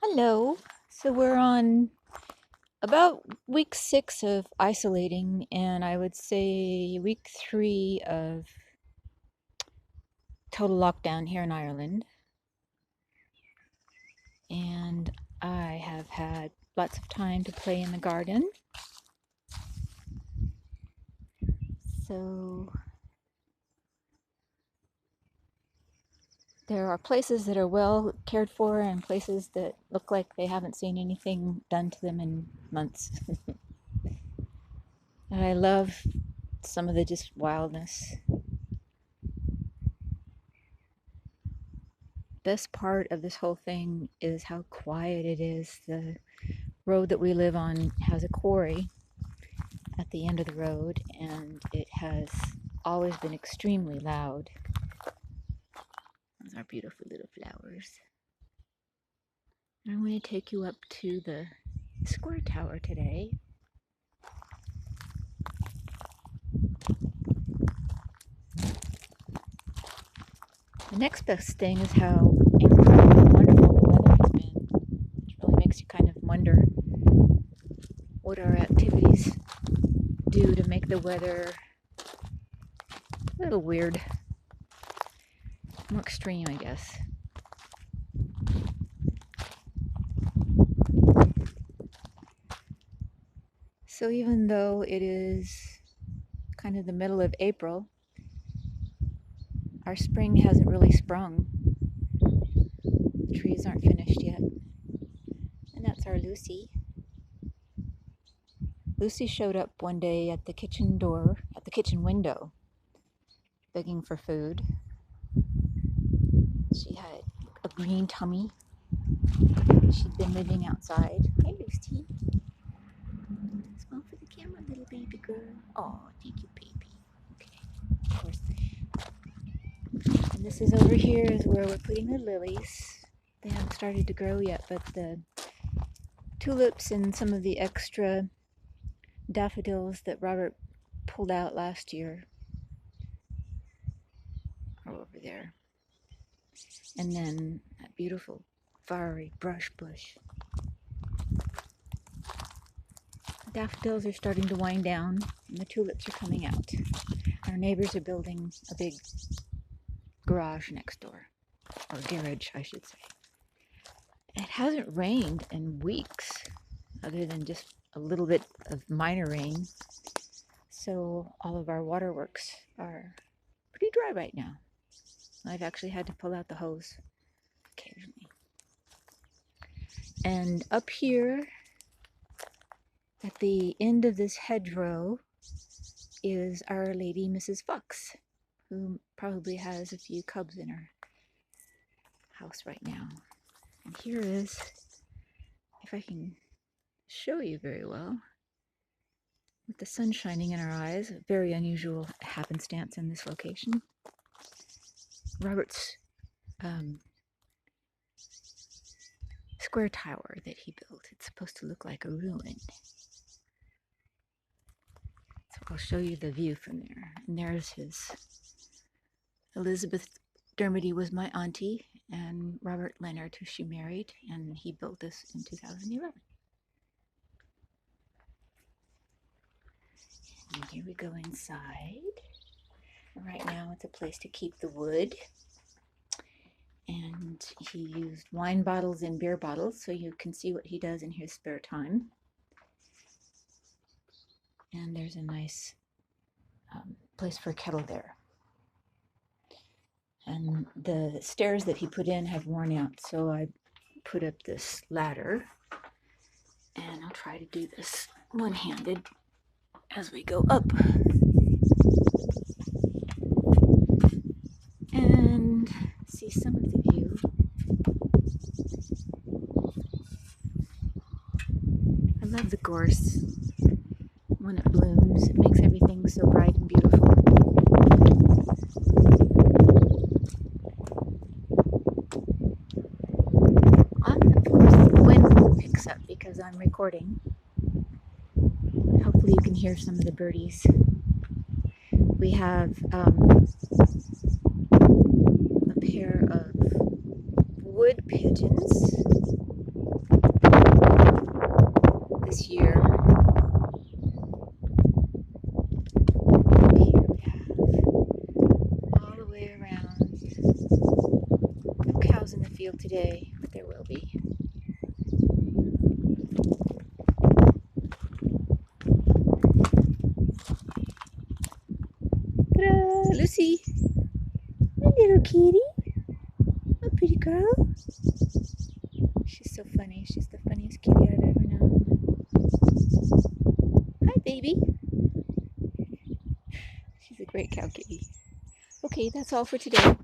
Hello. So we're on about week 6 of isolating, and I would say week 3 of total lockdown here in Ireland. And I have had lots of time to play in the garden. So there are places that are well cared for and places that look like they haven't seen anything done to them in months. And I love some of the just wildness. Best part of this whole thing is how quiet it is. The road that we live on has a quarry at the end of the road, and it has always been extremely loud. Those are beautiful little flowers. I'm going to take you up to the square tower today. The next best thing is how incredibly wonderful the weather has been, which really makes you kind of wonder what our activities do to make the weather a little weird, more extreme, I guess. So even though it is kind of the middle of April, our spring hasn't really sprung. The trees aren't finished yet. And that's our Lucy. Lucy showed up one day at the kitchen door, at the kitchen window, begging for food. She had a green tummy. She'd been living outside. Hey, Lucy. Smile for the camera, little baby girl. Oh, thank you, baby. Okay, of course. And this is over here is where we're putting the lilies. They haven't started to grow yet, but the tulips and some of the extra daffodils that Robert pulled out last year are over there. And then that beautiful fiery brush bush. The daffodils are starting to wind down and the tulips are coming out. Our neighbors are building a big garage next door, or garage, I should say. It hasn't rained in weeks, other than just a little bit of minor rain. So all of our waterworks are pretty dry right now. I've actually had to pull out the hose occasionally. And up here at the end of this hedgerow is Our Lady Mrs. Fox, who probably has a few cubs in her house right now. And here is, if I can show you very well, with the sun shining in our eyes, a very unusual happenstance in this location. Robert's square tower that he built. It's supposed to look like a ruin. So I'll show you the view from there. And there's his. Elizabeth Dermody was my auntie, and Robert Leonard, who she married, and he built this in 2011. And here we go inside. Right now it's a place to keep the wood. And he used wine bottles and beer bottles, so you can see what he does in his spare time. And there's a nice place for a kettle there. And the stairs that he put in have worn out, so I put up this ladder. And I'll try to do this one-handed as we go up. And see some of the view. I love the gorse when it blooms. It makes everything so bright and beautiful. Of course, the wind picks up because I'm recording. Hopefully you can hear some of the birdies. We have a pair of wood pigeons this year. Here we have all the way around. No cows in the field today, but there will be. Ta-da! Lucy! My little kitty! A pretty girl! She's so funny. She's the funniest kitty I've ever known. Hi, baby! She's a great cow kitty. Okay, that's all for today.